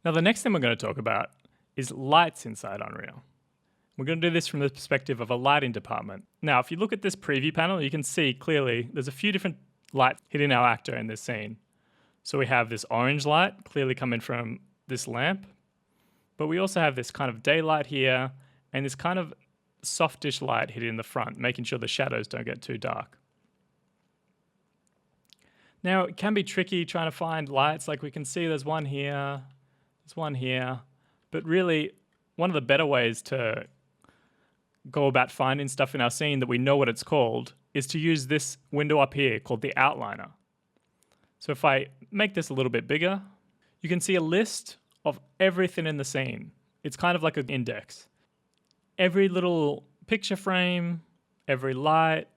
Now, the next thing we're going to talk about is lights inside Unreal. We're going to do this from the perspective of a lighting department. Now, if you look at this preview panel, you can see clearly there's a few different lights hitting our actor in this scene. So we have this orange light clearly coming from this lamp, but we also have this kind of daylight here and this kind of softish light hitting the front, making sure the shadows don't get too dark. Now, it can be tricky trying to find lights. Like we can see there's one here, there's one here, but really one of the better ways to go about finding stuff in our scene that we know what it's called is to use this window up here called the outliner. So if I make this a little bit bigger, you can see a list of everything in the scene. It's kind of like an index. Every little picture frame, every light,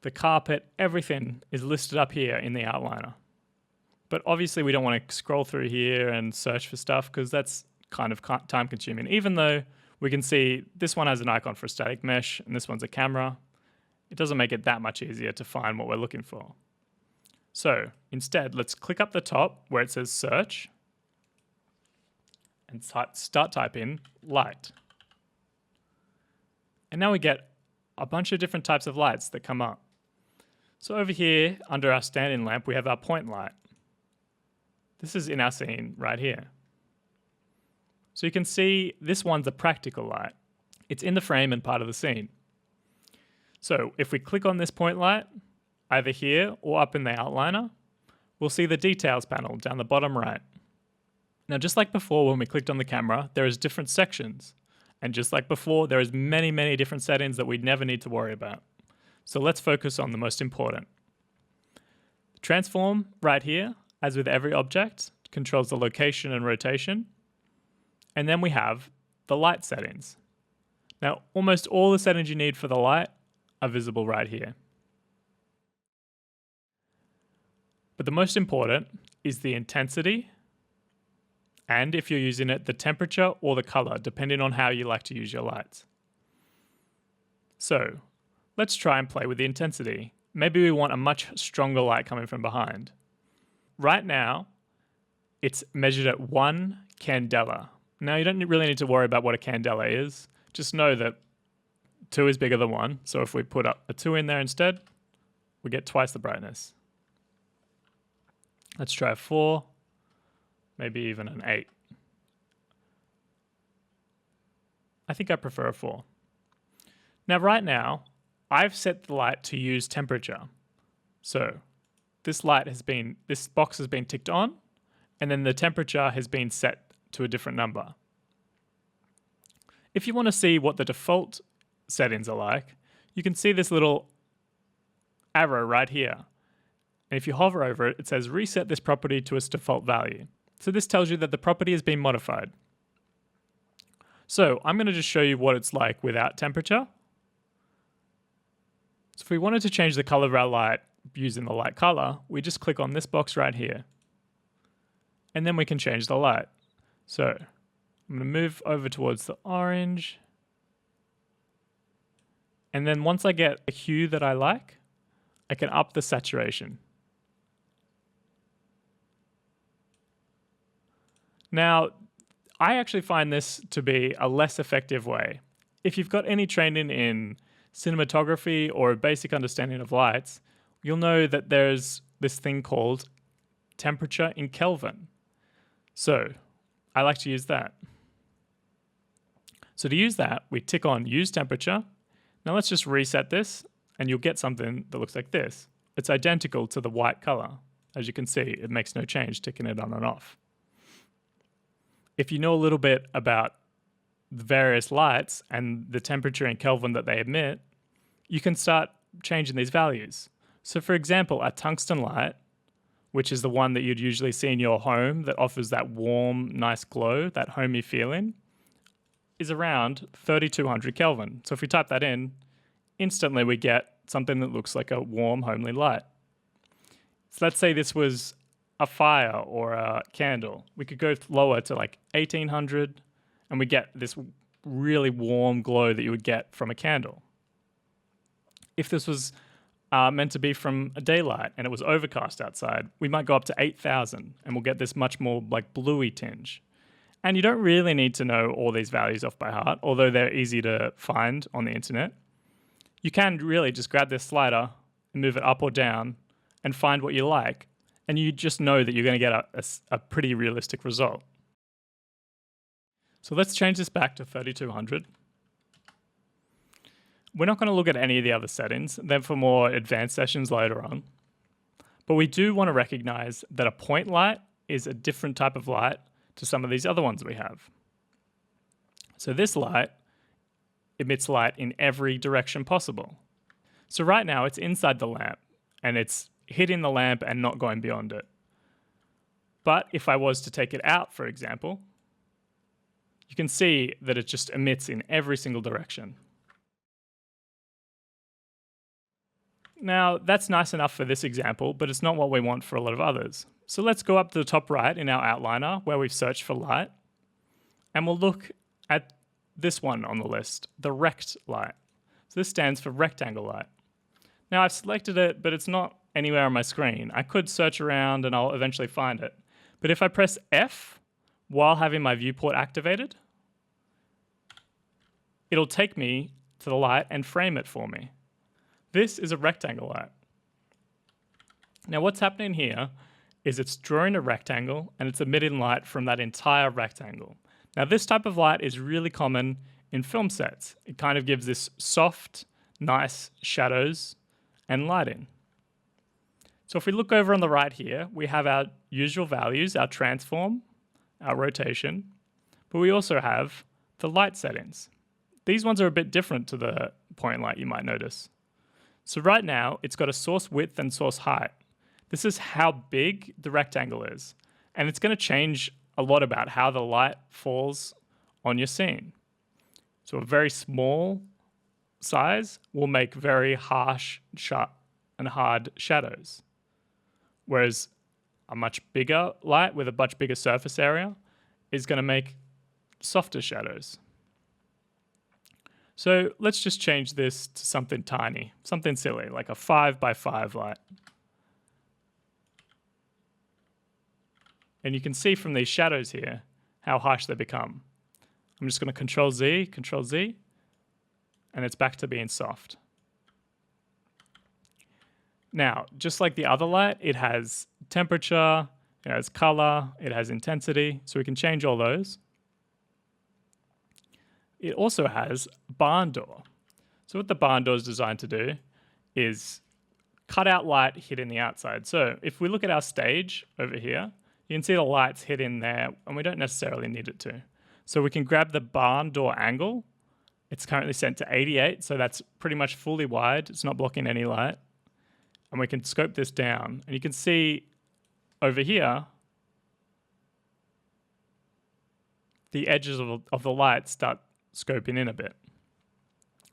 the carpet, everything is listed up here in the outliner. But obviously we don't want to scroll through here and search for stuff because that's kind of time consuming. Even though we can see this one has an icon for a static mesh and this one's a camera, it doesn't make it that much easier to find what we're looking for. So instead, let's click up the top where it says search and start typing light. And now we get a bunch of different types of lights that come up. So over here, under our standing lamp, we have our point light. This is in our scene right here. So you can see this one's a practical light. It's in the frame and part of the scene. So if we click on this point light, either here or up in the outliner, we'll see the details panel down the bottom right. Now, just like before when we clicked on the camera, there is different sections. And just like before, there is many, many different settings that we never need to worry about. So let's focus on the most important. Transform right here, as with every object, controls the location and rotation. And then we have the light settings. Now, almost all the settings you need for the light are visible right here. But the most important is the intensity, and if you're using it, the temperature or the color, depending on how you like to use your lights. So let's try and play with the intensity. Maybe we want a much stronger light coming from behind. Right now, it's measured at 1 candela. Now, you don't really need to worry about what a candela is. Just know that 2 is bigger than 1. So if we put up a 2 in there instead, we get twice the brightness. Let's try a 4, maybe even an 8. I think I prefer a 4. Now, right now, I've set the light to use temperature. So this box has been ticked on, and then the temperature has been set to a different number. If you want to see what the default settings are like, you can see this little arrow right here. And if you hover over it, it says reset this property to its default value. So this tells you that the property has been modified. So I'm going to just show you what it's like without temperature. So if we wanted to change the color of our light using the light color, we just click on this box right here. And then we can change the light. So I'm going to move over towards the orange. And then once I get a hue that I like, I can up the saturation. Now, I actually find this to be a less effective way. If you've got any training in cinematography or a basic understanding of lights, you'll know that there's this thing called temperature in Kelvin. So I like to use that. So to use that, we tick on use temperature. Now let's just reset this and you'll get something that looks like this. It's identical to the white color. As you can see, it makes no change ticking it on and off. If you know a little bit about the various lights and the temperature in Kelvin that they emit, you can start changing these values. So for example, a tungsten light, which is the one that you'd usually see in your home that offers that warm, nice glow, that homey feeling, is around 3200 Kelvin. So if we type that in, instantly we get something that looks like a warm, homely light. So let's say this was a fire or a candle. We could go lower to like 1800 and we get this really warm glow that you would get from a candle. If this was meant to be from a daylight and it was overcast outside, we might go up to 8,000 and we'll get this much more like bluey tinge. And you don't really need to know all these values off by heart, although they're easy to find on the internet. You can really just grab this slider and move it up or down and find what you like. And you just know that you're going to get a pretty realistic result. So let's change this back to 3200. We're not going to look at any of the other settings. They're for more advanced sessions later on. But we do want to recognize that a point light is a different type of light to some of these other ones we have. So this light emits light in every direction possible. So right now it's inside the lamp and it's hitting the lamp and not going beyond it. But if I was to take it out, for example, you can see that it just emits in every single direction. Now, that's nice enough for this example, but it's not what we want for a lot of others. So let's go up to the top right in our outliner where we've searched for light, and we'll look at this one on the list, the rect light. So this stands for rectangle light. Now I've selected it, but it's not anywhere on my screen. I could search around and I'll eventually find it. But if I press F while having my viewport activated, it'll take me to the light and frame it for me. This is a rectangle light. Now what's happening here is it's drawing a rectangle and it's emitting light from that entire rectangle. Now this type of light is really common in film sets. It kind of gives this soft, nice shadows and lighting. So if we look over on the right here, we have our usual values, our transform, our rotation, but we also have the light settings. These ones are a bit different to the point light, you might notice. So right now, it's got a source width and source height. This is how big the rectangle is. And it's going to change a lot about how the light falls on your scene. So a very small size will make very harsh, sharp, and hard shadows. Whereas a much bigger light with a much bigger surface area is going to make softer shadows. So let's just change this to something tiny, something silly, like a 5x5 light. And you can see from these shadows here how harsh they become. I'm just going to Control Z, and it's back to being soft. Now, just like the other light, it has temperature, it has color, it has intensity, so we can change all those. It also has barn door. So what the barn door is designed to do is cut out light hitting the outside. So if we look at our stage over here, you can see the lights hitting there, and we don't necessarily need it to. So we can grab the barn door angle. It's currently set to 88, so that's pretty much fully wide. It's not blocking any light. And we can scope this down, and you can see over here, the edges of the light start scoping in a bit.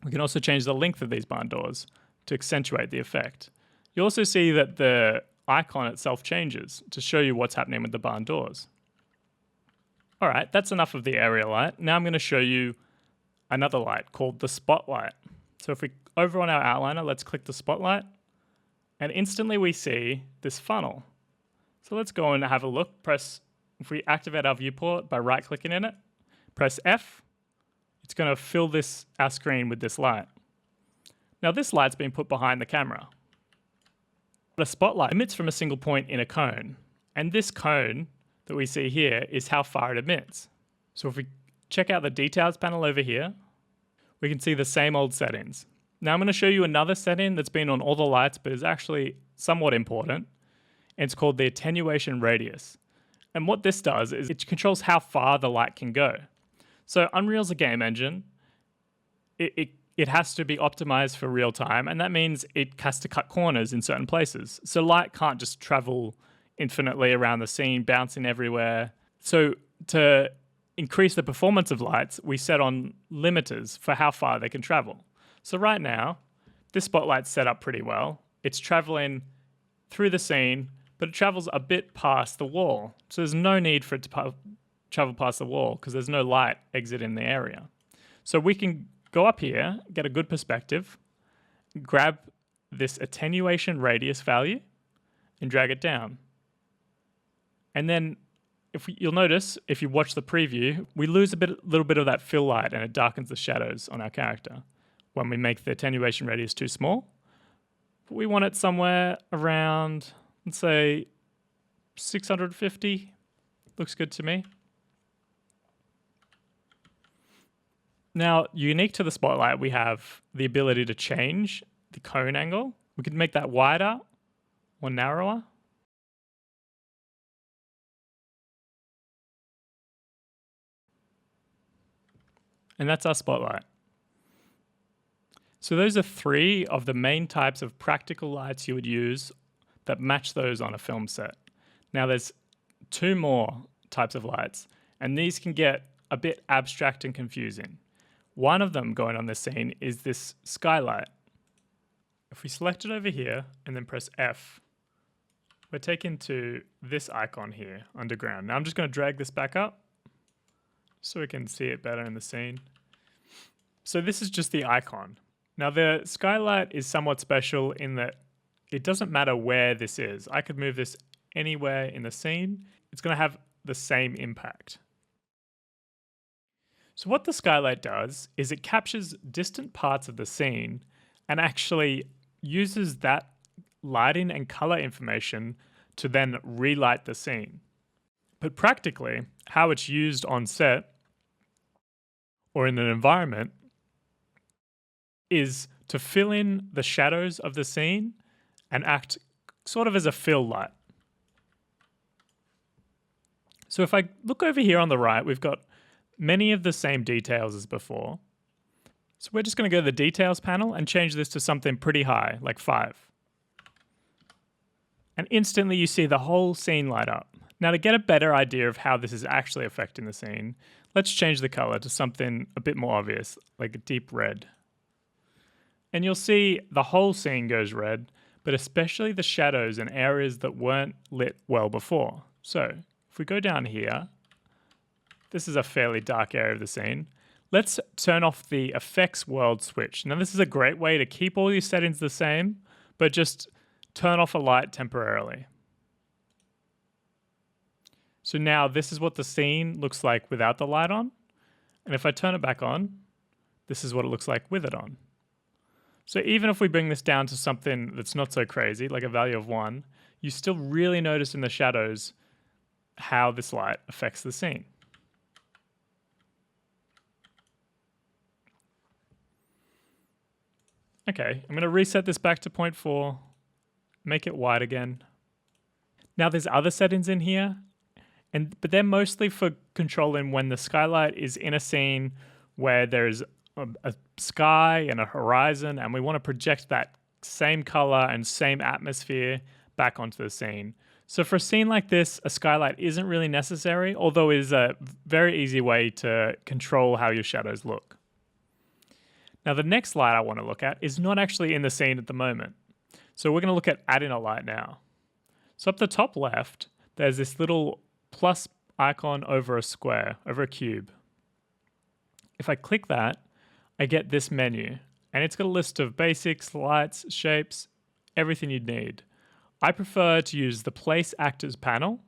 We can also change the length of these barn doors to accentuate the effect. You also see that the icon itself changes to show you what's happening with the barn doors. All right, that's enough of the area light. Now I'm going to show you another light called the spotlight. So if we over on our outliner, let's click the spotlight, and instantly we see this funnel. So let's go and have a look. If we activate our viewport by right-clicking in it, press F, it's going to fill our screen with this light. Now this light's been put behind the camera. But a spotlight emits from a single point in a cone, and this cone that we see here is how far it emits. So if we check out the details panel over here, we can see the same old settings. Now I'm going to show you another setting that's been on all the lights but is actually somewhat important. It's called the attenuation radius. And what this does is it controls how far the light can go. So Unreal's a game engine. It has to be optimized for real time, and that means it has to cut corners in certain places. So light can't just travel infinitely around the scene, bouncing everywhere. So to increase the performance of lights, we set on limiters for how far they can travel. So right now, this spotlight's set up pretty well. It's traveling through the scene, but it travels a bit past the wall. So there's no need for it to travel past the wall because there's no light exiting the area. So we can go up here, get a good perspective, grab this attenuation radius value and drag it down. And then you'll notice, if you watch the preview, we lose a little bit of that fill light and it darkens the shadows on our character when we make the attenuation radius too small. But we want it somewhere around, let's say, 650. Looks good to me. Now, unique to the Spotlight, we have the ability to change the cone angle. We could make that wider or narrower. And that's our Spotlight. So those are 3 of the main types of practical lights you would use that match those on a film set. Now there's 2 more types of lights, and these can get a bit abstract and confusing. One of them going on this scene is this skylight. If we select it over here and then press F, we're taken to this icon here, underground. Now I'm just going to drag this back up so we can see it better in the scene. So this is just the icon. Now the skylight is somewhat special in that it doesn't matter where this is. I could move this anywhere in the scene. It's going to have the same impact. So what the skylight does is it captures distant parts of the scene and actually uses that lighting and color information to then relight the scene. But practically, how it's used on set or in an environment is to fill in the shadows of the scene and act sort of as a fill light. So if I look over here on the right, we've got many of the same details as before. So we're just going to go to the details panel and change this to something pretty high, like 5. And instantly you see the whole scene light up. Now to get a better idea of how this is actually affecting the scene, let's change the color to something a bit more obvious, like a deep red. And you'll see the whole scene goes red, but especially the shadows and areas that weren't lit well before. So if we go down here, this is a fairly dark area of the scene. Let's turn off the effects world switch. Now this is a great way to keep all these settings the same, but just turn off a light temporarily. So now this is what the scene looks like without the light on. And if I turn it back on, this is what it looks like with it on. So even if we bring this down to something that's not so crazy, like a value of 1, you still really notice in the shadows how this light affects the scene. Okay, I'm going to reset this back to 0.4, make it white again. Now there's other settings in here, but they're mostly for controlling when the skylight is in a scene where there's a sky and a horizon, and we want to project that same color and same atmosphere back onto the scene. So for a scene like this, a skylight isn't really necessary, although it is a very easy way to control how your shadows look. Now the next light I want to look at is not actually in the scene at the moment. So we're going to look at adding a light now. So up the top left, there's this little plus icon over a square, over a cube. If I click that, I get this menu, and it's got a list of basics, lights, shapes, everything you'd need. I prefer to use the Place Actors panel,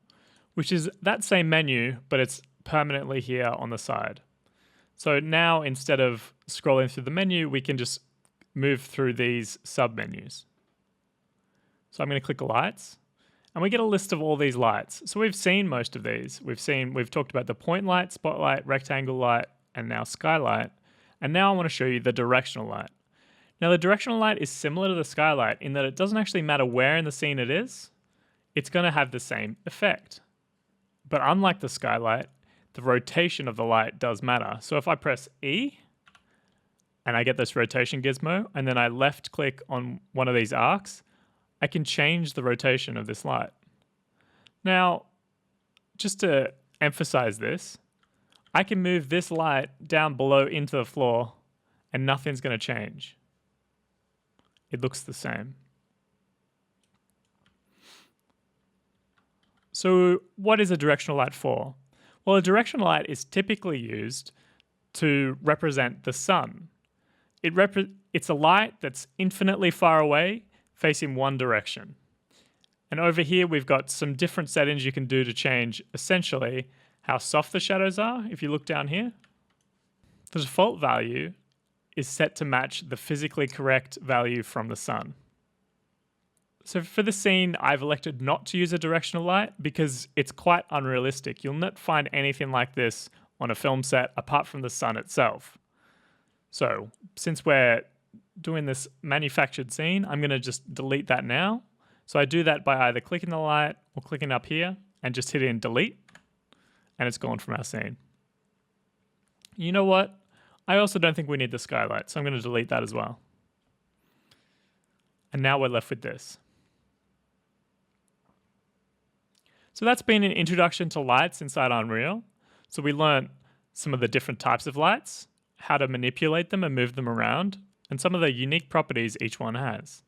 which is that same menu, but it's permanently here on the side. So now instead of scrolling through the menu, we can just move through these sub-menus. So I'm going to click lights, and we get a list of all these lights. So we've seen most of these. We've talked about the point light, spotlight, rectangle light, and now skylight. And now I want to show you the directional light. Now the directional light is similar to the skylight in that it doesn't actually matter where in the scene it is. It's going to have the same effect. But unlike the skylight, the rotation of the light does matter. So if I press E, and I get this rotation gizmo, and then I left click on one of these arcs, I can change the rotation of this light. Now, just to emphasize this, I can move this light down below into the floor and nothing's going to change. It looks the same. So what is a directional light for? Well, a directional light is typically used to represent the sun. It's a light that's infinitely far away, facing one direction. And over here, we've got some different settings you can do to change essentially how soft the shadows are. If you look down here, the default value is set to match the physically correct value from the sun. So for the scene, I've elected not to use a directional light because it's quite unrealistic. You'll not find anything like this on a film set apart from the sun itself. So since we're doing this manufactured scene, I'm going to just delete that now. So I do that by either clicking the light or clicking up here and just hitting delete, and it's gone from our scene. You know what? I also don't think we need the skylight, so I'm going to delete that as well. And now we're left with this. So that's been an introduction to lights inside Unreal. So we learned some of the different types of lights, how to manipulate them and move them around, and some of the unique properties each one has.